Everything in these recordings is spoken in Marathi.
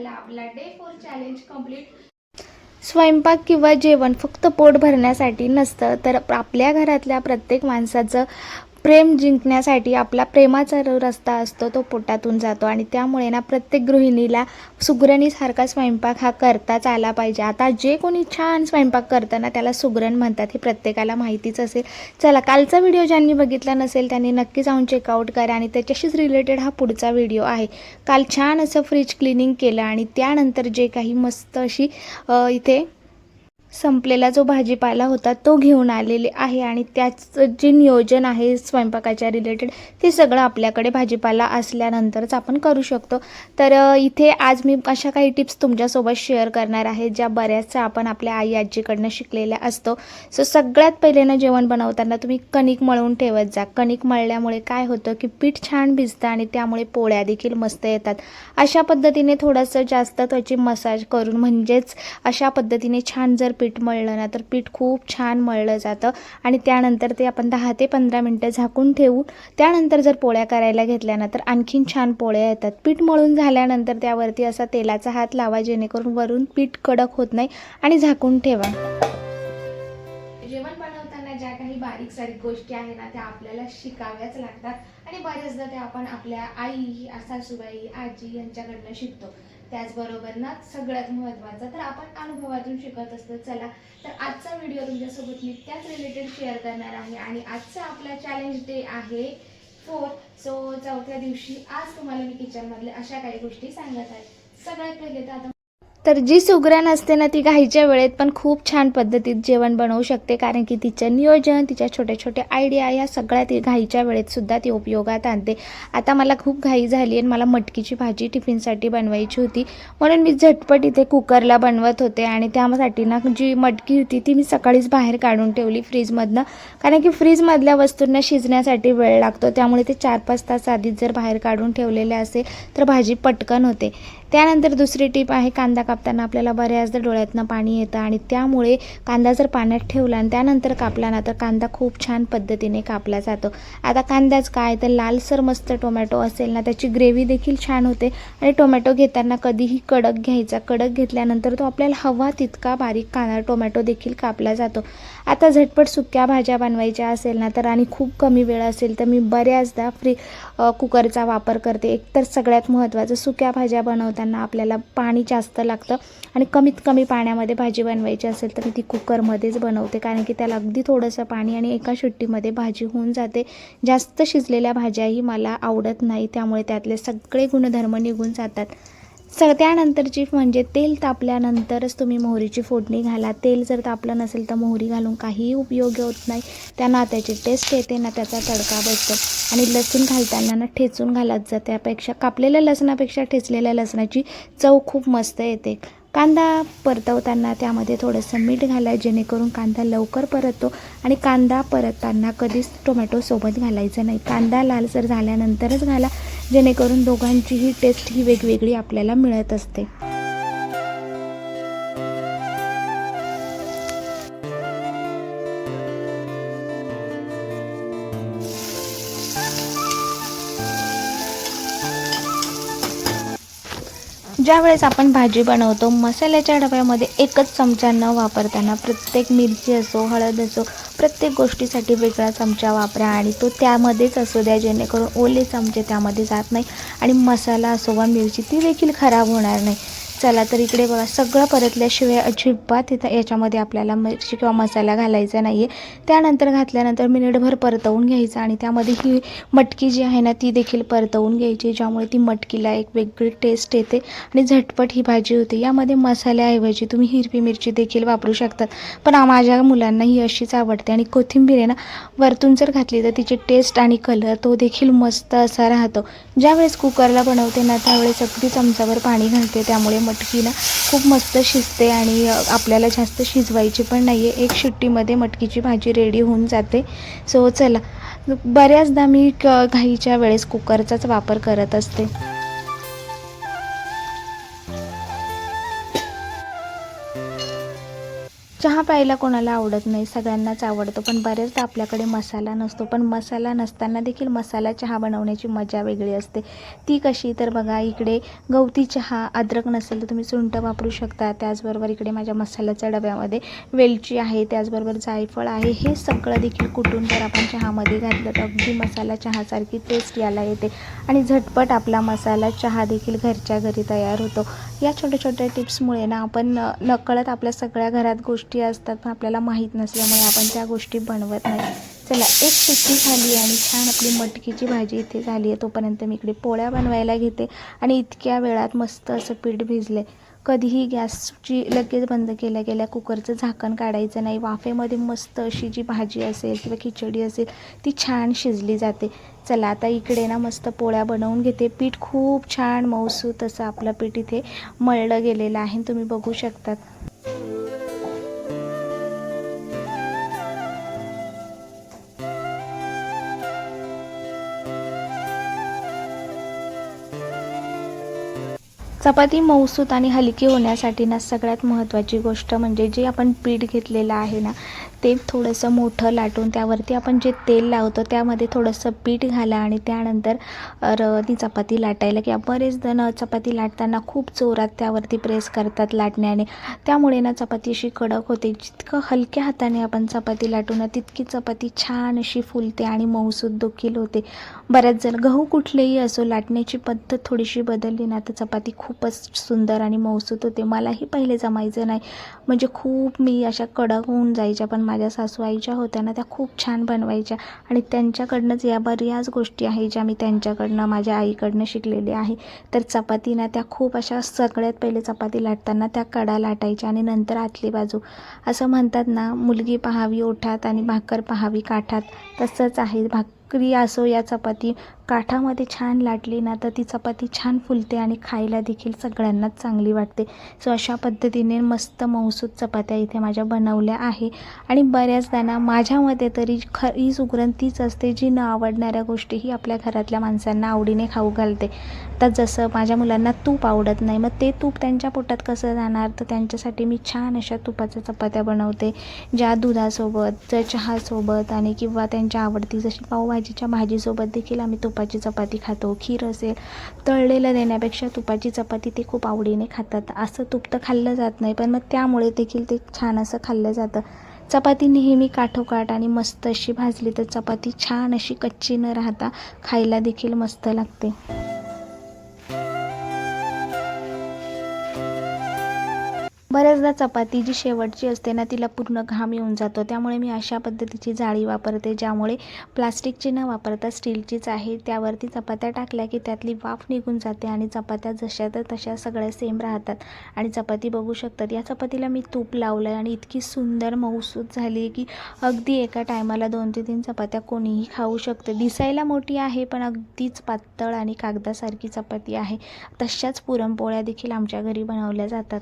झाला आपला डे 4 चॅलेंज कंप्लीट। स्वयंपाक किंवा जेवण फक्त पोट भरण्यासाठी नसतं, तर आपल्या घरातल्या प्रत्येक माणसाचं प्रेम जिंकण्यासाठी आपला प्रेमाचा रस्ता असतो, तो पोटातून जातो आणि त्यामुळे ना प्रत्येक गृहिणीला सुगरणीसारखा स्वयंपाक हा करताच आला पाहिजे। आता जे कोणी छान स्वयंपाक करतं ना त्याला सुगरण म्हणतात, हे प्रत्येकाला माहितीच असेल। चला, कालचा व्हिडिओ ज्यांनी बघितला नसेल त्यांनी नक्की जाऊन चेकआउट करा आणि त्याच्याशीच रिलेटेड हा पुढचा व्हिडिओ आहे। काल छान असं फ्रीज क्लिनिंग केलं आणि त्यानंतर जे काही मस्त अशी इथे संपलेला जो भाजीपाला होता तो घेऊन आलेले आहे आणि त्याचं जे नियोजन आहे स्वयंपाकाच्या रिलेटेड ते सगळं आपल्याकडे भाजीपाला असल्यानंतरच आपण करू शकतो। तर इथे आज मी अशा काही टिप्स तुमच्यासोबत शेअर करणार आहे ज्या बऱ्याचशा आपण आपल्या आई आजीकडनं शिकलेल्या असतो। सो सगळ्यात पहिले ना जेवण बनवताना तुम्ही कणिक मळून ठेवत जा। कणिक मळल्यामुळे काय होतं की पीठ छान भिजतं आणि त्यामुळे पोळ्या देखील मस्त येतात। अशा पद्धतीने थोडंसं जास्त त्याची मसाज करून म्हणजेच अशा पद्धतीने छान जर पीठ मळलं ना तर पीठ खूप छान मळलं जातं आणि त्यानंतर ते आपण 10 ते 15 मिनटं झाकून ठेवू। त्यानंतर जर पोळ्या करायला घेतल्या ना तर आणखीन छान पोळ्या येतात। पीठ मळून झाल्यानंतर त्यावरती असा तेलाचा हात लावा जेणेकरून वरून पीठ कडक होत नाही आणि झाकून ठेवा। जेवण बनवताना ज्या काही बारीक सारीक गोष्टी आहेत ना त्या आपल्याला शिकाव्याच लागतात आणि बऱ्याचदा त्या आपण आपल्या आई, सासूबाई, आजी यांच्याकडनं शिकतो। त्याचबरोबर ना सगळ्यात महत्त्वाचं तर आपण अनुभवातून शिकत असतो। चला, तर आजचा व्हिडिओ तुमच्यासोबत मी त्याच रिलेटेड शेअर करणार आहे आणि आजचा आपला चॅलेंज डे आहे 4। सो चौथ्या दिवशी आज तुम्हाला मी किचनमधले अशा काही गोष्टी सांगत आहे। सगळ्यात पहिले तर आता तर जी सुगरण असते ना ती घाईच्या वेळेत पण खूप छान पद्धतीत जेवण बनवू शकते, कारण की तिचं नियोजन, तिच्या छोट्या छोट्या आयडिया या सगळ्या ती घाईच्या वेळेत सुद्धा ती उपयोगात आणते। आता मला खूप घाई झाली आणि मला मटकीची भाजी टिफिनसाठी बनवायची होती, म्हणून मी झटपट इथे कुकरला बनवत होते आणि त्यासाठी ना जी मटकी होती ती मी सकाळीच बाहेर काढून ठेवली फ्रीजमधनं, कारण की फ्रीजमधल्या वस्तूंना शिजण्यासाठी वेळ लागतो, त्यामुळे ते 4-5 तास आधीच जर बाहेर काढून ठेवलेले असेल तर भाजी पटकन होते। त्यानंतर दुसरी टिप आहे, कांदा कापताना आपल्याला बऱ्याचदा डोळ्यातनं पाणी येतं आणि त्यामुळे कांदा जर पाण्यात ठेवला आणि त्यानंतर कापला ना तर कांदा खूप छान पद्धतीने कापला जातो। आता कांद्याच काय तर लालसर मस्त टोमॅटो असेल ना त्याची ग्रेव्ही देखील छान होते आणि टोमॅटो घेताना कधीही कडक घ्यायचा। कडक घेतल्यानंतर तो आपल्याला हवा तितका बारीक टोमॅटो देखील कापला जातो। आता झटपट सुक्या भाज्या बनवायच्या असेल ना तर आणि खूप कमी वेळ असेल तर मी बऱ्याचदा कुकरचा वापर करते। एकतर सगळ्यात महत्त्वाचं सुक्या भाज्या बनवताना आपल्याला पाणी जास्त लागतं आणि कमीत कमी पाण्यामध्ये भाजी बनवायची असेल तर मी ती कुकरमध्येच बनवते, कारण की त्याला अगदी थोडंसं पाणी आणि एका शिट्टीमध्ये भाजी होऊन जाते। जास्त शिजलेल्या भाज्याही मला आवडत नाही, त्यामुळे त्यातले सगळे गुणधर्म निघून जातात। त्यानंतरची म्हणजे तेल तापल्यानंतरच तुम्ही मोहरीची फोडणी घाला। तेल जर तापलं नसेल तर मोहरी घालून काहीही उपयोग होत नाही, त्यांना त्याची टेस्ट येते ना त्याचा तडका बसतो। आणि लसूण घालताना ना ठेचून घालत जा, त्यापेक्षा कापलेल्या लसणापेक्षा ठेचलेल्या लसणाची चव खूप मस्त येते। कांदा परतवताना त्यामध्ये थोडंसं मीठ घाला जेणेकरून कांदा लवकर परततो आणि कांदा परतताना कधीच टोमॅटो सोबत घालायचं नाही। कांदा लालसर झाल्यानंतरच घाला जेणेकरून दोघांचीही टेस्ट ही वेगवेगळी आपल्याला मिळत असते। ज्यावेळेस आपण भाजी बनवतो मसाल्याच्या डब्यामध्ये एकच चमचा न वापरताना प्रत्येक मिरची असो, हळद असो, प्रत्येक गोष्टीसाठी वेगळा चमचा वापरा आणि तो त्यामध्येच असू द्या जेणेकरून ओले चमचे त्यामध्ये जात नाही आणि मसाला असो वा मिरची ती देखील खराब होणार नाही। चला, तर इकडे बघा सगळं परतल्याशिवाय अजिबात इथं याच्यामध्ये आपल्याला मिरची किंवा मसाला घालायचा नाही आहे। त्यानंतर घातल्यानंतर मिनिटभर परतवून घ्यायचं आणि त्यामध्ये ही मटकी जी आहे ना ती देखील परतवून घ्यायची, ज्यामुळे ती मटकीला एक वेगळी टेस्ट येते आणि झटपट ही भाजी होते। यामध्ये मसाल्याऐवजी तुम्ही हिरवी मिरची देखील वापरू शकतात, पण माझ्या मुलांना ही अशीच आवडते आणि कोथिंबीर आहे ना वरतून जर घातली तर तिची टेस्ट आणि कलर तो देखील मस्त असा राहतो। ज्यावेळेस कुकरला बनवते ना त्यावेळेस अगदी चमचाभर पाणी घालते, त्यामुळे मटकी ना खूप मस्त शिजते आणि आपल्याला जास्त शिजवायची पण नाही आहे। एक शिट्टीमध्ये मटकीची भाजी रेडी होऊन जाते। सो चला, बऱ्याचदा मी घाईच्या वेळेस कुकरचाच वापर करत असते। चहा प्यायला कोणाला आवडत नाही, सगळ्यांनाच आवडतो, पण बऱ्याचदा आपल्याकडे मसाला नसतो. पण मसाला नसताना देखील मसाला चहा बनवण्याची मजा वेगळी असते. ती कशी तर बघा, इकडे गवती चहा, अद्रक नसेल तर तुम्ही सुंठ वापरू शकता. त्याचबरोबर इकडे माझ्या मसाल्याच्या डब्यामध्ये वेलची आहे, त्याचबरोबर जायफळ आहे. हे सगळं देखील कुटून जर आपण चहामध्ये घातलं तर अगदी मसाला चहासारखी टेस्ट यायला येते आणि झटपट आपला मसाला चहा देखील घरच्या घरी तयार होतो. या छोट्या छोट्या टिप्समुळे ना आपण नकळत आपल्या सगळ्या घरात गोष्टी असतात, पण आपल्याला माहीत नसल्यामुळे आपण त्या गोष्टी बनवत नाही. चला, एक शिट्टी झाली आणि छान आपली मटकीची भाजी इथे झाली आहे. तोपर्यंत मी इकडे पोळ्या बनवायला घेते आणि इतक्या वेळात मस्त असं पीठ भिजले. कधीही गॅसची लगेच बंद केल्या गेल्या कुकरचं झाकण काढायचं नाही. वाफेमध्ये मस्त अशी जी भाजी असेल किंवा खिचडी असेल ती छान शिजली जाते. चला, आता इकडे ना मस्त पोळ्या बनवून घेते. पीठ खूप छान मऊसूत असं आपलं पीठ इथे मळलं गेलेलं आहे, तुम्ही बघू शकतात. चपाती मऊसूत आणि हलकी होण्यासाठी ना सगळ्यात महत्त्वाची गोष्ट म्हणजे जे आपण पीठ घेतलेलं आहे ना ते थोडंसं मोठं लाटून त्यावरती आपण जे तेल लावतो त्यामध्ये थोडंसं पीठ घाला आणि त्यानंतर ती चपाती लाटायला किंवा बरेच जण चपाती लाटताना खूप जोरात त्यावरती प्रेस करतात लाटण्याने, त्यामुळे ना चपाती अशी कडक होते. जितकं हलक्या हाताने आपण चपाती लाटू ना तितकी चपाती छान अशी फुलते आणि मऊसूत देखील होते. बऱ्याच जण गहू कुठलेही असो लाटण्याची पद्धत थोडीशी बदलली ना तर चपाती खूपच सुंदर आणि मऊसूत होते. मलाही पहिले जमायचं नाही, म्हणजे खूप मी अशा कडक होऊन जायच्या, पण माझ्या सासूआईच्या होत्या ना त्या खूप छान बनवायच्या आणि त्यांच्याकडनंच या बऱ्याच गोष्टी आहेत ज्या मी त्यांच्याकडनं माझ्या आईकडनं शिकलेले आहे. तर चपाती ना त्या खूप अशा सगळ्यात पहिले चपाती लाटताना त्या कडा लाटायच्या आणि नंतर आतली बाजू. असं म्हणतात ना, मुलगी पाहावी ओठात आणि भाकर पाहावी काठात, तसंच आहे. भाकरी असो या चपाती काठामध्ये छान लाटली ना तर ती चपाती छान फुलते आणि खायला देखील सगळ्यांनाच चांगली वाटते. सो अशा पद्धतीने मस्त मऊसूत चपात्या इथे माझ्या बनवल्या आहे आणि बऱ्याचदा ना माझ्या मते तरी खरी सुगरण तीच असते जी न आवडणाऱ्या गोष्टीही आपल्या घरातल्या माणसांना आवडीने खाऊ घालते. तर जसं माझ्या मुलांना तूप आवडत नाही, मग ते तूप त्यांच्या पोटात कसं जाणार, तर त्यांच्यासाठी मी छान अशा तुपाच्या चपात्या बनवते ज्या दुधासोबत, चहासोबत आणि किंवा त्यांच्या आवडती जशी पावभाजीच्या भाजीसोबत देखील आम्ही तुपाची चपाती खातो. खीर असेल, तळलेलं देण्यापेक्षा तुपाची चपाती ते खूप आवडीने खातात. असं तूप तर खाल्लं जात नाही, पण मग त्यामुळे देखील ते छान असं खाल्लं जातं. चपाती नेहमी काठोकाठ आणि मस्त अशी भाजली तर चपाती छान अशी कच्ची न राहता खायला देखील मस्त लागते. बऱ्याचदा चपाती जी शेवटची असते ना तिला पूर्ण घाम येऊन जातो, त्यामुळे मी अशा पद्धतीची जाळी वापरते ज्यामुळे प्लास्टिकची न वापरता स्टीलचीच आहे. त्यावरती चपात्या टाकल्या की त्यातली वाफ निघून जाते आणि चपात्या जशा तर तशा सगळ्या सेम राहतात आणि चपाती बघू शकतात. या चपातीला मी तूप लावलं आहे आणि इतकी सुंदर मऊसूत झाली की अगदी एका टायमाला 2 ते 3 चपात्या कोणीही खाऊ शकते. दिसायला मोठी आहे पण अगदीच पातळ आणि कागदासारखी चपाती आहे. तशाच पुरणपोळ्या देखील आमच्या घरी बनवल्या जातात.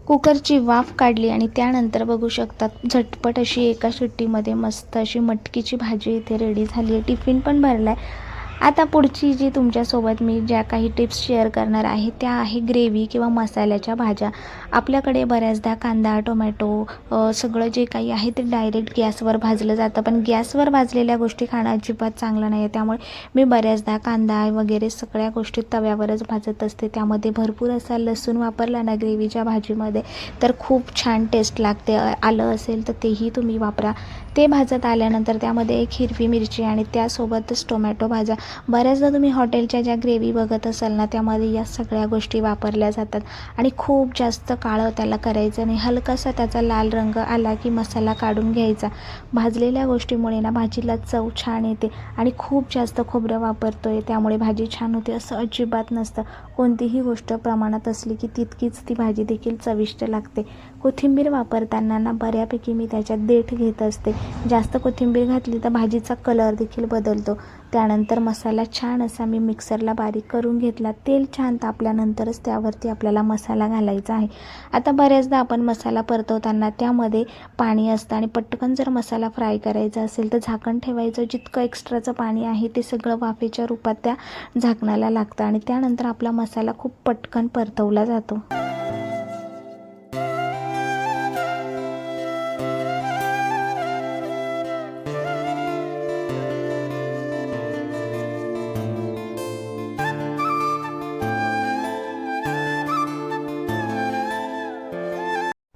कुकरची वाफ काढली आणि त्यानंतर बघू शकतात झटपट अशी एका शिट्टीमध्ये मस्त अशी मटकीची भाजी इथे रेडी झाली आहे. टिफिन पण भरला आहे. आता पुढची जी तुमच्यासोबत मी ज्या काही टिप्स शेअर करणार आहे त्या आहे ग्रेव्ही किंवा मसाल्याच्या भाज्या. आपल्याकडे बऱ्याचदा कांदा, टोमॅटो सगळं जे काही आहे ते डायरेक्ट गॅसवर भाजलं जातं, पण गॅसवर भाजलेल्या गोष्टी खाणं अजिबात चांगलं नाही आहे. त्यामुळे मी बऱ्याचदा कांदा वगैरे सगळ्या गोष्टी तव्यावरच भाजत असते. त्यामध्ये भरपूर असा लसूण वापरला ना ग्रेव्हीच्या भाजीमध्ये तर खूप छान टेस्ट लागते. आलं असेल तर तेही तुम्ही वापरा. ते भाजत आल्यानंतर त्यामध्ये एक हिरवी मिरची आणि त्यासोबतच टोमॅटो भाजा. बऱ्याचदा तुम्ही हॉटेलच्या ज्या ग्रेव्ही बघत असाल ना त्यामध्ये या सगळ्या गोष्टी वापरल्या जातात आणि खूप जास्त काळं त्याला करायचं नाही. हलकासा त्याचा लाल रंग आला की मसाला काढून घ्यायचा. भाजलेल्या गोष्टीमुळे ना भाजीला चव छान येते आणि खूप जास्त खोबरं वापरतोय त्यामुळे भाजी छान होते असं अजिबात नसतं. कोणतीही गोष्ट प्रमाणात असली की तितकीच ती भाजी देखील चविष्ट लागते. कोथिंबीर वापरताना ना बऱ्यापैकी मी त्याच्यात देठ घेत असते. जास्त कोथिंबीर घातली तर भाजीचा कलर देखील बदलतो. त्यानंतर मसाला छान असा मी मिक्सरला बारीक करून घेतला. तेल छान तापल्यानंतरच त्यावरती आपल्याला मसाला घालायचा आहे. आता बऱ्याचदा आपण मसाला परतवताना त्यामध्ये पाणी असतं आणि पटकन जर मसाला फ्राय करायचा असेल तर झाकण ठेवायचं. जितकं एक्स्ट्राचं पाणी आहे ते सगळं वाफेच्या रूपात त्या झाकणाला लागतं आणि त्यानंतर आपला मसाला खूप पटकन परतवला जातो.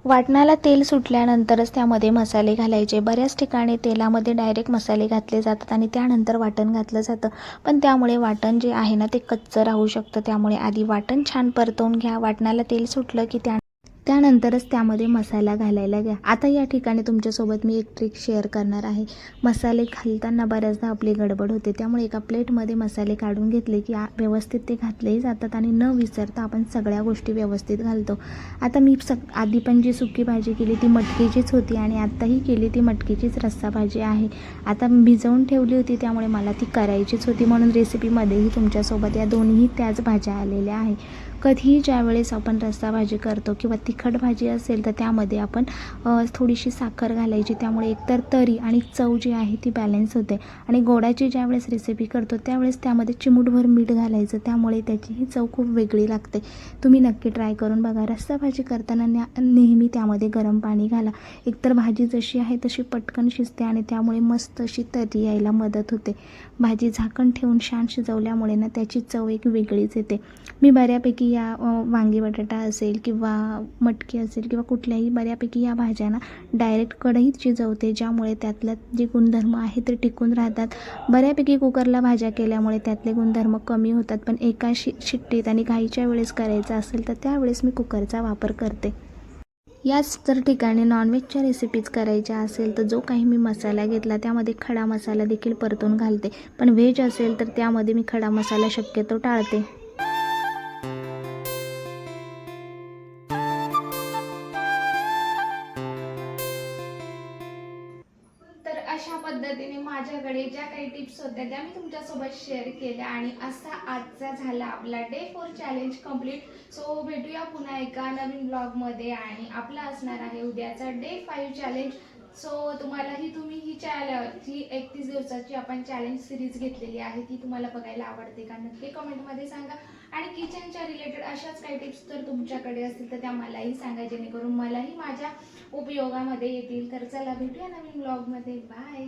वाटणाला तेल सुटल्यानंतरच त्यामध्ये मसाले घालायचे. बऱ्याच ठिकाणी तेलामध्ये डायरेक्ट मसाले घातले जातात आणि त्यानंतर वाटण घातलं जातं, पण त्यामुळे वाटण जे आहे ना ते कच्चं राहू शकतं. त्यामुळे आधी वाटण छान परतवून घ्या. वाटणाला तेल सुटलं की त्यानंतरच त्यामध्ये मसाला घालायला घ्या. आता या ठिकाणी तुमच्यासोबत मी एक ट्रिक शेअर करणार आहे. मसाले घालताना बऱ्याचदा आपली गडबड होते, त्यामुळे एका प्लेटमध्ये मसाले काढून घेतले की व्यवस्थित ते घातलेही जातात आणि न विसरता आपण सगळ्या गोष्टी व्यवस्थित घालतो. आता मी आधी पण जी सुकी भाजी केली ती मटकीचीच होती आणि आत्ताही केली ती मटकीचीच रस्सा भाजी आहे. आता भिजवून ठेवली होती त्यामुळे मला ती करायचीच होती, म्हणून रेसिपीमध्येही तुमच्यासोबत या दोन्ही त्याच भाज्या आलेल्या आहे. कधीही ज्यावेळेस आपण रस्सा भाजी करतो किंवा तिखट भाजी असेल तर त्यामध्ये आपण थोडीशी साखर घालायची. त्यामुळे एकतर तरी आणि चव जी आहे ती बॅलन्स होते. आणि गोडाची ज्यावेळेस रेसिपी करतो त्यावेळेस त्यामध्ये चिमूटभर मीठ घालायचं. त्यामुळे त्याचीही चव खूप वेगळी लागते. तुम्ही नक्की ट्राय करून बघा. रस्सा भाजी करताना नेहमी त्यामध्ये गरम पाणी घाला. एकतर भाजी जशी आहे तशी पटकन शिजते आणि त्यामुळे मस्त अशी तर्री यायला मदत होते. भाजी झाकण ठेवून छान शिजवल्यामुळे ना त्याची चव एक वेगळीच येते. मी बऱ्यापैकी या वांगी बटाटा असेल किंवा मटकी असेल किंवा कुठल्याही बऱ्यापैकी या भाज्या ना डायरेक्ट कढईत शिजवते, ज्यामुळे त्यातलं जे गुणधर्म आहे ते टिकून राहतात. बऱ्यापैकी कुकरला भाज्या केल्यामुळे त्यातले गुणधर्म कमी होतात, पण एका शिट्टीत आणि घाईच्या वेळेस करायचं असेल तर त्यावेळेस मी कुकरचा वापर करते. याच तर ठिकाणी नॉनव्हेजच्या रेसिपीज करायच्या असेल तर जो काही मी मसाला घेतला त्यामध्ये खडा मसाला देखील परतून घालते, पण व्हेज असेल तर त्यामध्ये मी खडा मसाला शक्यतो टाळते. तर अशा पद्धतीने माझ्याकडे ज्या काही टिप्स होत्या त्या मी तुमच्यासोबत शेअर केल्या आणि असा आजचा झाला आपला डे 4 चॅलेंज कंप्लीट. सो भेटूया पुन्हा एका नवीन ब्लॉगमध्ये आणि आपला असणार आहे उद्याचा डे 5 चॅलेंज. सो तुम्ही ही 31 दिवसाची आपण चॅलेंज सिरीज घेतलेली आहे ती तुम्हाला बघायला आवडते का नक्की कमेंटमध्ये सांगा. आणि किचनच्या रिलेटेड अशाच काही टिप्स जर तुमच्याकडे असतील तर त्या मलाही सांगा, जेणेकरून मलाही माझ्या उपयोगामध्ये येतील. तर चला भेटूया नवीन ब्लॉगमध्ये. बाय.